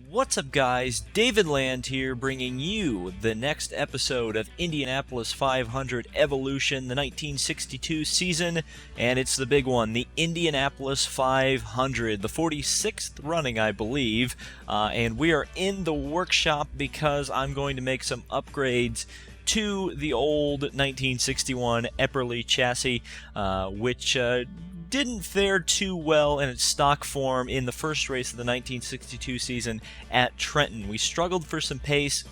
What's up, guys? David Land here, bringing you the next episode of Indianapolis 500 Evolution, the 1962 season, and it's the big one, the Indianapolis 500, the 46th running, I believe, and we are in the workshop because I'm going to make some upgrades to the old 1961 Epperle chassis, which didn't fare too well in its stock form in the first race of the 1962 season at Trenton. We struggled for some pace,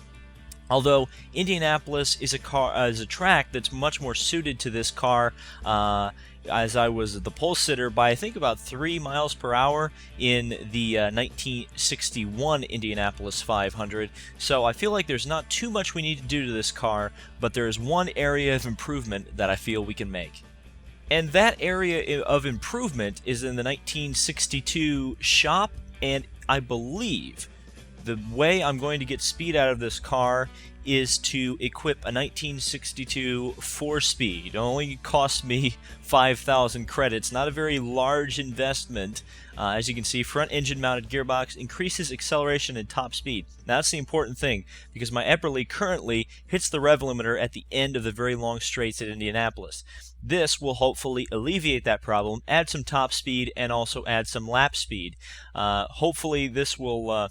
although Indianapolis is a track that's much more suited to this car, as I was the pole sitter by I think about 3 miles per hour in the 1961 Indianapolis 500. So I feel like there's not too much we need to do to this car, but there is one area of improvement that I feel we can make. And that area of improvement is in the 1962 shop, and I believe the way I'm going to get speed out of this car is to equip a 1962 4-speed. It only cost me 5,000 credits, not a very large investment. As you can see, front engine mounted gearbox increases acceleration and top speed. Now, that's the important thing, because my Epperle currently hits the rev limiter at the end of the very long straights at Indianapolis. This will hopefully alleviate that problem, add some top speed, and also add some lap speed. Hopefully this will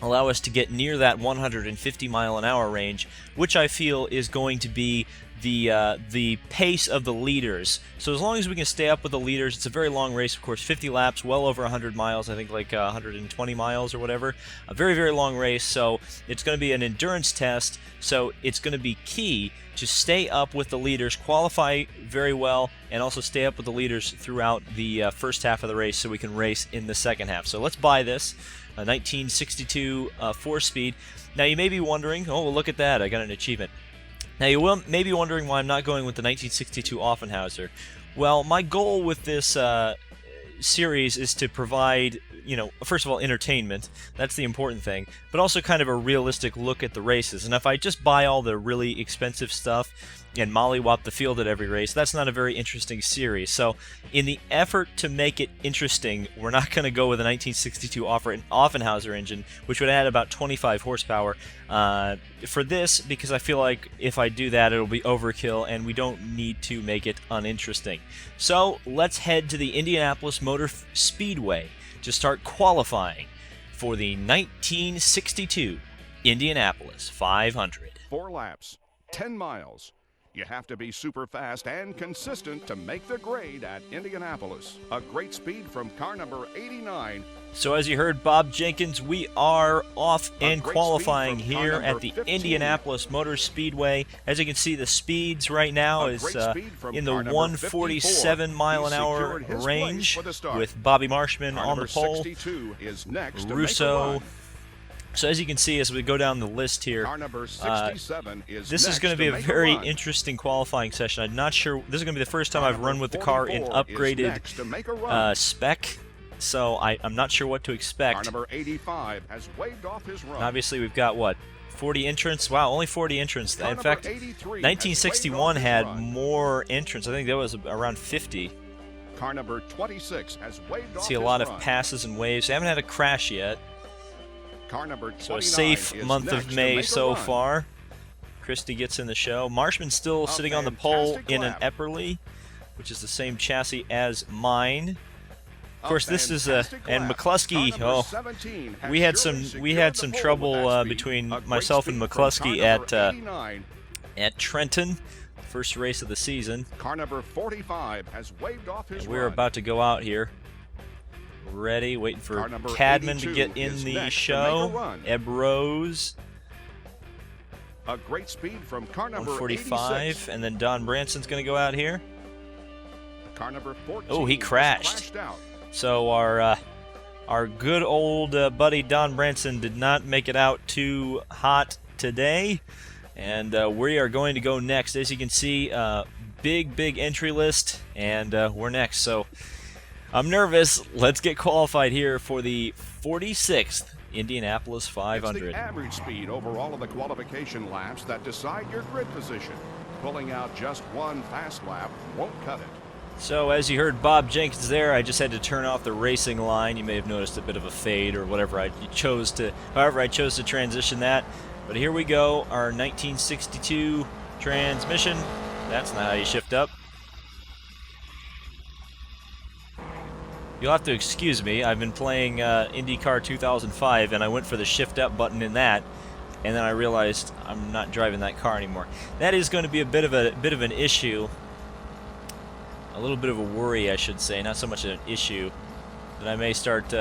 allow us to get near that 150 mile an hour range, which I feel is going to be the pace of the leaders. So as long as we can stay up with the leaders, it's a very long race, of course, 50 laps, well over 100 miles, I think like 120 miles or whatever. A very, very long race, so it's going to be an endurance test, so it's going to be key to stay up with the leaders, qualify very well, and also stay up with the leaders throughout the first half of the race so we can race in the second half. So let's buy this, a 1962 4-speed. Now you may be wondering, oh, well, look at that, I got an achievement. Now you may be wondering why I'm not going with the 1962 Offenhauser. Well, my goal with this series is to provide, first of all, entertainment. That's the important thing, but also kind of a realistic look at the races. And if I just buy all the really expensive stuff and mollywop the field at every race, that's not a very interesting series. So in the effort to make it interesting, we're not going to go with a 1962 Offenhauser engine, which would add about 25 horsepower for this, because I feel like if I do that, it'll be overkill, and we don't need to make it uninteresting. So let's head to the Indianapolis Motor Speedway to start qualifying for the 1962 Indianapolis 500. 4 laps, 10 miles. You have to be super fast and consistent to make the grade at Indianapolis. A great speed from car number 89. So as you heard Bob Jenkins, we are off and qualifying here at the 15. Indianapolis Motor Speedway. As you can see, the speeds right now is in the 147 mile an hour range, with Bobby Marshman on the pole, Russo. So as you can see, as we go down the list here, this is going to be a very interesting qualifying session. I'm not sure. This is going to be the first time I've run with the car in upgraded spec, so I'm not sure what to expect. Car number 85 has waved off his run. Obviously, we've got, what, 40 entrants? Wow, only 40 entrants. In fact, 1961 had more entrants. I think that was around 50. Car number 26 has waved off See a lot of passes and waves. They haven't had a crash yet. Car number so a safe month of May so far. Christie gets in the show. Marshman's still sitting on the pole in an Epperle, which is the same chassis as mine. Of course, this is and McCluskey. Oh, we had some trouble between myself and McCluskey at Trenton, first race of the season. Car number 45 has waved off his We're about to go out here. Ready, waiting for Cadman to get in the show. Eb Rose. A great speed from car number 145, 86. And then Don Branson's going to go out here. Car number 14. Oh, he crashed. So our good old buddy Don Branson did not make it out too hot today, and we are going to go next. As you can see, big entry list, and we're next. So I'm nervous. Let's get qualified here for the 46th Indianapolis 500. It's the average speed over all of the qualification laps that decide your grid position. Pulling out just one fast lap won't cut it. So as you heard Bob Jenkins there, I just had to turn off the racing line. You may have noticed a bit of a fade or whatever however I chose to transition that. But here we go, our 1962 transmission. That's not how you shift up. You'll have to excuse me, I've been playing IndyCar 2005 and I went for the shift up button in that, and then I realized I'm not driving that car anymore. That is going to be a bit of an issue. A little bit of a worry, I should say, not so much an issue, that I may start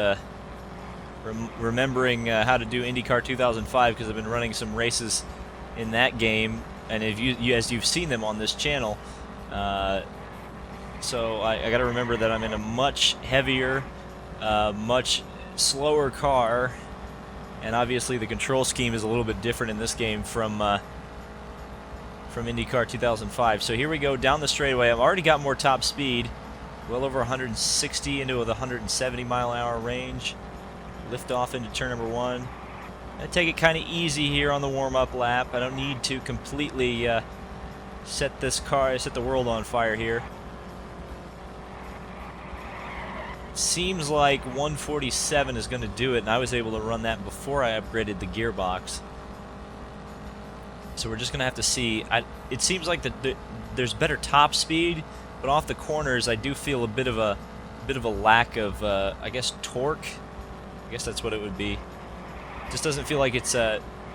remembering how to do IndyCar 2005, because I've been running some races in that game, and as you've seen them on this channel, so I got to remember that I'm in a much heavier, much slower car, and obviously the control scheme is a little bit different in this game from IndyCar 2005. So here we go down the straightaway. I've already got more top speed, well over 160 into the 170 mile-an-hour range. Lift off into turn number 1. I take it kind of easy here on the warm-up lap. I don't need to completely set the world on fire here. Seems like 147 is going to do it, and I was able to run that before I upgraded the gearbox. So we're just going to have to see. It seems like there's better top speed, but off the corners I do feel a bit of a lack of, I guess, torque. I guess that's what it would be. Just doesn't feel like it's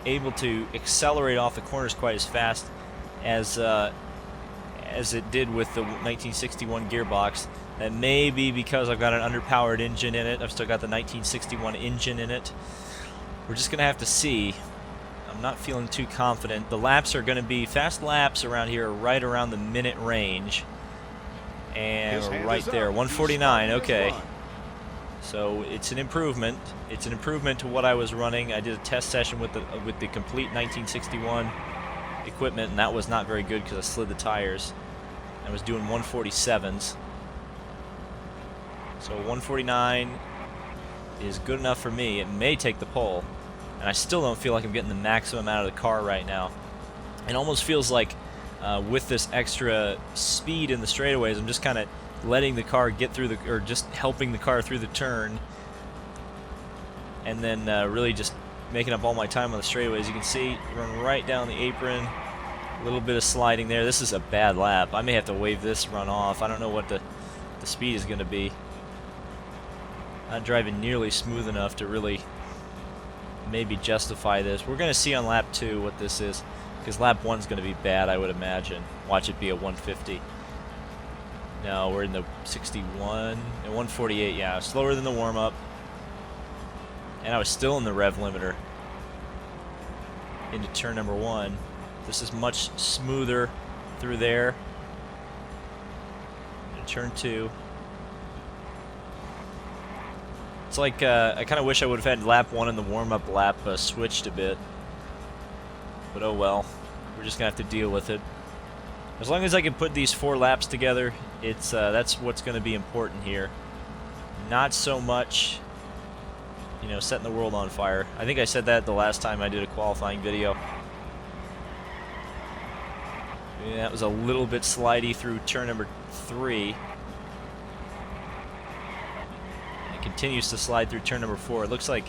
able to accelerate off the corners quite as fast as it did with the 1961 gearbox. That may be because I've got an underpowered engine in it. I've still got the 1961 engine in it. We're just going to have to see. I'm not feeling too confident. The laps are going to be fast laps around here, right around the minute range. And we're right there, 149, okay. So it's an improvement. It's an improvement to what I was running. I did a test session with the complete 1961 equipment, and that was not very good because I slid the tires. I was doing 147s. So 149 is good enough for me. It may take the pole, and I still don't feel like I'm getting the maximum out of the car right now. It almost feels like with this extra speed in the straightaways, I'm just kind of letting the car get through or just helping the car through the turn, and then really just making up all my time on the straightaways. You can see, run right down the apron, a little bit of sliding there. This is a bad lap. I may have to wave this run off. I don't know what the speed is going to be. Not driving nearly smooth enough to really maybe justify this. We're going to see on lap 2 what this is, because lap 1 is going to be bad, I would imagine. Watch it be a 150. No, we're in the 61 and 148. Yeah, slower than the warm-up, and I was still in the rev limiter into turn number 1. This is much smoother through there. Into turn 2. It's like I kind of wish I would have had lap 1 and the warm-up lap switched a bit, but oh well. We're just gonna have to deal with it. As long as I can put these 4 laps together, it's that's what's going to be important here. Not so much, you know, setting the world on fire. I think I said that the last time I did a qualifying video. Yeah, that was a little bit slidey through turn number 3. It continues to slide through turn number 4. It looks like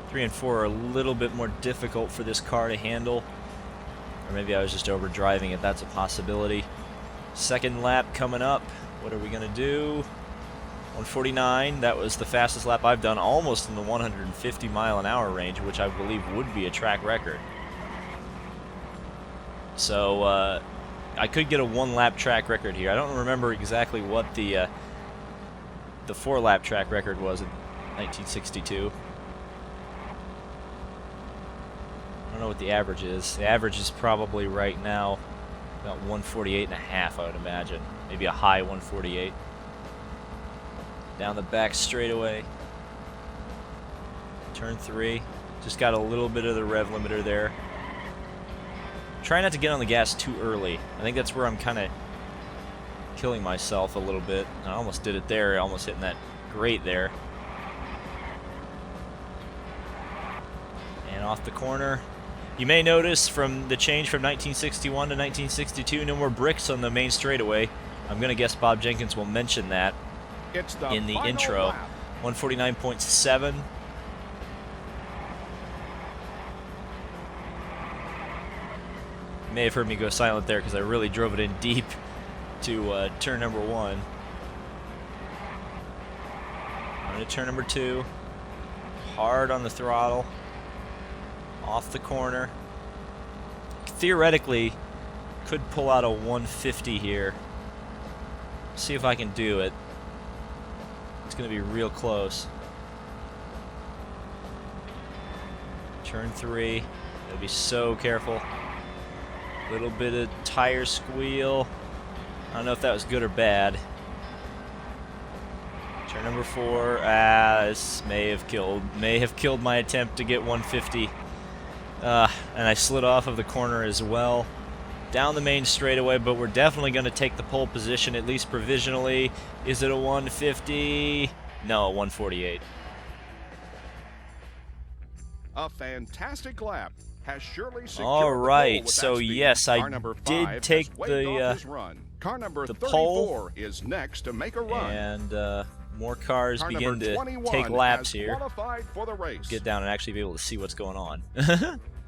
3 and 4 are a little bit more difficult for this car to handle. Or maybe I was just overdriving it. That's a possibility. Second lap coming up. What are we going to do? 149. That was the fastest lap I've done, almost in the 150 mile-an-hour range, which I believe would be a track record. So I could get a 1-lap track record here. I don't remember exactly what the 4-lap track record was in 1962. I don't know what the average is. The average is probably right now about 148.5, I would imagine. Maybe a high 148. Down the back straightaway. Turn 3. Just got a little bit of the rev limiter there. Try not to get on the gas too early. I think that's where I'm kind of killing myself a little bit. I almost did it there. Almost hitting that grate there. And off the corner. You may notice from the change from 1961 to 1962, no more bricks on the main straightaway. I'm going to guess Bob Jenkins will mention that It's the in the final intro. lap. 149.7. You may have heard me go silent there because I really drove it in deep to turn number 1. On to turn number 2. Hard on the throttle. Off the corner. Theoretically, could pull out a 150 here. See if I can do it. It's going to be real close. Turn 3. Gotta be so careful. Little bit of tire squeal. I don't know if that was good or bad. Turn number 4. This may have killed my attempt to get 150. And I slid off of the corner as well. Down the main straightaway, but we're definitely going to take the pole position, at least provisionally. Is it a 150? No, a 148. A fantastic lap has surely secured All the pole right, with so that speed. yes, I Car number did 5 take has waved off the his run. Car number the 34 pole, is next to make a run. and more cars Car begin number to 21 take laps has here. qualified for the race. Get down and actually be able to see what's going on.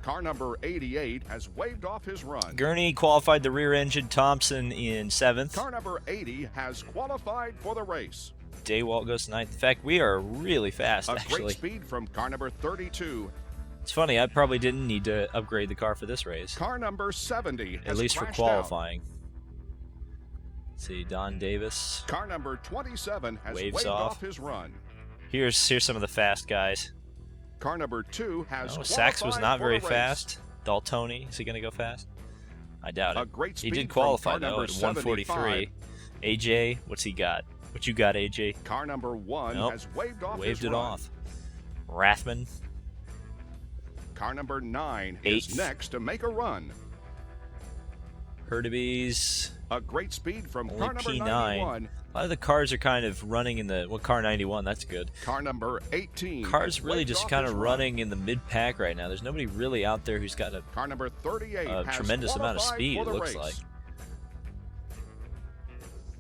Car number 88 has waved off his run. Gurney qualified the rear engine. Thompson in 7th. Car number 80 has qualified for the race. Daywalt goes to 9th. In fact, we are really fast, A actually. great speed from car number 32. It's funny, I probably didn't need to upgrade the car for this race. Car number 70 has At least for crashed qualifying. Let's see, Don Davis. Out. Car number 27 has Waves waved off. off his run. Here's some of the fast guys. Car number 2 has Oh, Sachs was qualified not for very the race. fast. Daltoni, is he going to go fast? I doubt it. A great He speed did from qualify, car though, number at 143. AJ, what's he got? What you got, AJ? Car number 1 Nope. has waved off Waved his it run. off. Rathman, Car number 9 Eighth. is next to make a run. Hurtubise, A great speed from only car number P9. 91. A lot of the cars are kind of running in the, well, car 91, that's good. Car number 18. Cars has really waved just off kind his of run. running in the mid-pack right now. There's nobody really out there who's got a Car number 38 has tremendous amount of qualified speed, for it the looks race. like.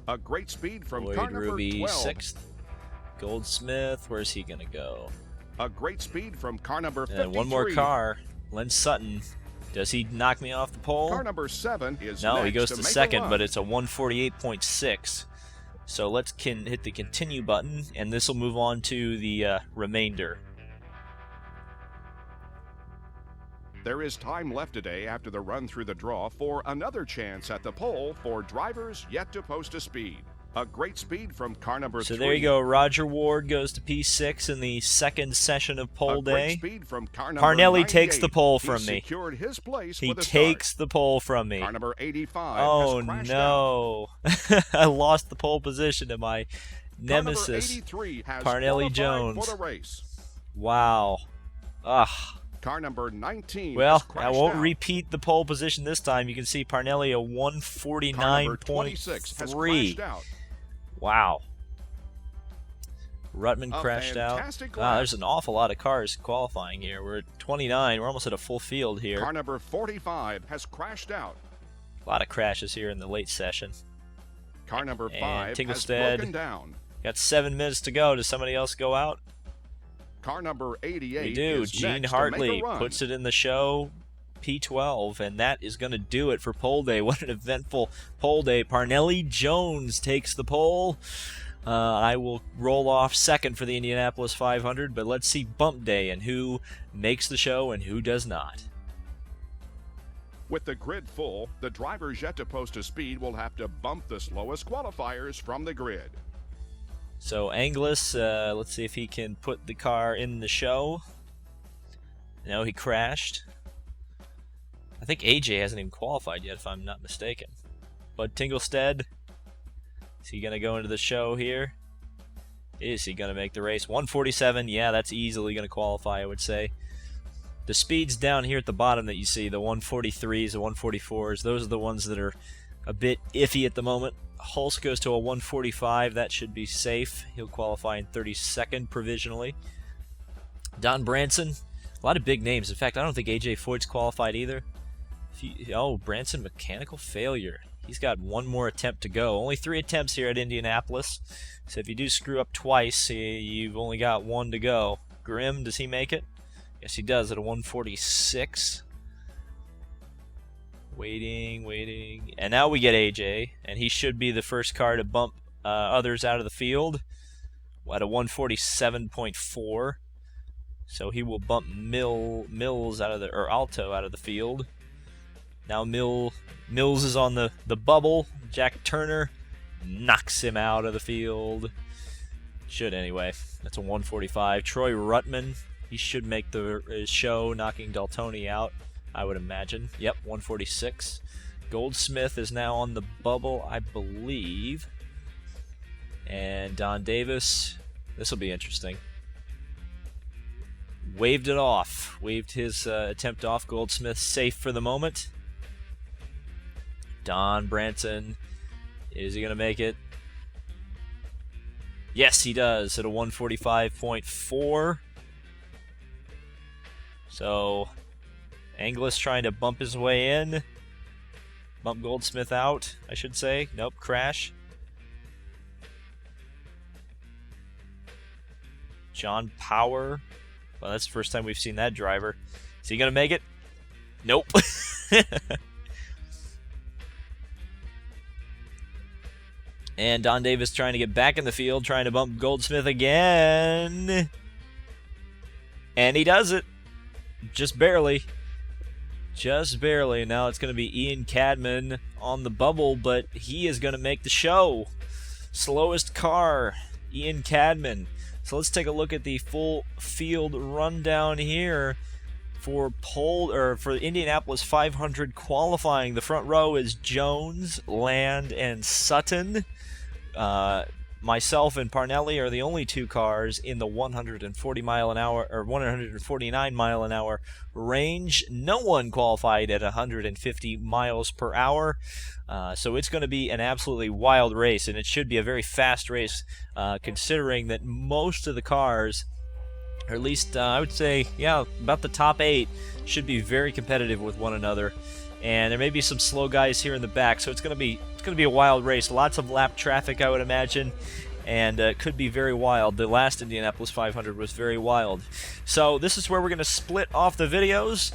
A great speed from Lloyd car number Ruby, 12. 6th. Goldsmith, where's he going to go? A great speed from car number 53. And one more car. Len Sutton. Does he knock me off the pole? Car number 7 is No, next he goes to to make a second, run. but it's a 148.6. So let's hit the continue button, and this will move on to the remainder. There is time left today after the run through the draw for another chance at the pole for drivers yet to post a speed. A great speed from car number 3. So there you go. Roger Ward goes to P6 in the second session of pole A great day. speed from car number Parnelli 98. takes the pole He from me. secured his place He with a takes start. the pole from me. Car number 85 Oh has crashed out. no. I lost the pole position to my Car number nemesis. 83 has Parnelli qualified Jones. for the race. Wow. Ugh. Car number 19 Well, has I crashed won't out. repeat the pole position this time. You can see Parnelli a Car number 26 has 149.3. crashed out. Wow. Rutman A crashed out. fantastic Wow, lap. there's an awful lot of cars qualifying here. We're at 29. We're almost at a full field here. Car number 45 has crashed out. A lot of crashes here in the late session. Car number And 5 has Tinglestad. broken down. Got 7 minutes to go. Does somebody else go out? Car number 88 We do. is Gene next Hartley to make a run. puts it in the show. P12, and that is going to do it for pole day. What an eventful pole day. Parnelli Jones takes the pole. I will roll off second for the Indianapolis 500, but let's see bump day and who makes the show and who does not. With the grid full, the drivers yet to post a speed will have to bump the slowest qualifiers from the grid. So Anglis, let's see if he can put the car in the show. No, he crashed. I think AJ hasn't even qualified yet, if I'm not mistaken. Bud Tinglestad, is he going to go into the show here? Is he going to make the race? 147, yeah, that's easily going to qualify, I would say. The speeds down here at the bottom that you see, the 143s, the 144s, those are the ones that are a bit iffy at the moment. Hulse goes to a 145, that should be safe. He'll qualify in 32nd provisionally. Don Branson, a lot of big names. In fact, I don't think AJ Foyt's qualified either. Oh, Branson, mechanical failure. He's got one more attempt to go. Only 3 attempts here at Indianapolis. So if you do screw up twice, you've only got 1 to go. Grimm, does he make it? Yes, he does at a 146. Waiting. And now we get AJ, and he should be the first car to bump others out of the field at a 147.4. So he will bump Mills out of the, or Alto out of the field. Now Mills is on the bubble. Jack Turner knocks him out of the field. Should anyway. That's a 145. Troy Ruttman, he should make the show, knocking Daltoni out, I would imagine. Yep, 146. Goldsmith is now on the bubble, I believe. And Don Davis, this will be interesting. Waved it off. Waved his attempt off. Goldsmith safe for the moment. Don Branson, is he going to make it? Yes, he does at a 145.4. So, Anglus trying to bump his way in. Bump Goldsmith out, I should say. Nope, crash. John Power. Well, that's the first time we've seen that driver. Is he going to make it? Nope. And Don Davis trying to get back in the field, trying to bump Goldsmith again. And he does it. Just barely. Just barely. Now it's going to be Ian Cadman on the bubble, but he is going to make the show. Slowest car, Ian Cadman. So let's take a look at the full field rundown here for for the Indianapolis 500 qualifying. The front row is Jones, Land, and Sutton. Myself and Parnelli are the only 2 cars in the 140 mile an hour or 149 mile an hour range. No one qualified at 150 miles per hour. So it's going to be an absolutely wild race, and it should be a very fast race, considering that most of the cars, or at least I would say, yeah, about the top 8, should be very competitive with one another. And there may be some slow guys here in the back, so it's going to be a wild race. Lots of lap traffic, I would imagine, and it could be very wild. The last Indianapolis 500 was very wild. So this is where we're going to split off the videos.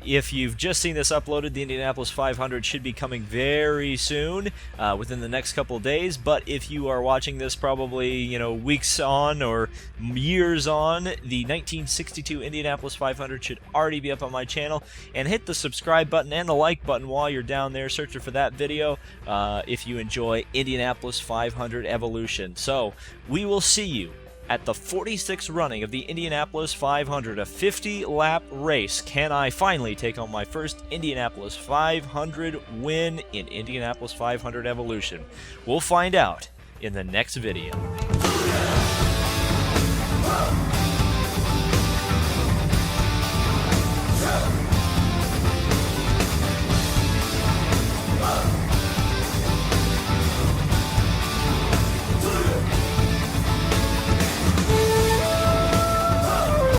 If you've just seen this uploaded, the Indianapolis 500 should be coming very soon, within the next couple of days. But if you are watching this probably, weeks on or years on, the 1962 Indianapolis 500 should already be up on my channel. And hit the subscribe button and the like button while you're down there searching for that video, if you enjoy Indianapolis 500 Evolution. So we will see you at the 46th running of the Indianapolis 500, a 50-lap race. Can I finally take home my first Indianapolis 500 win in Indianapolis 500 Evolution? We'll find out in the next video.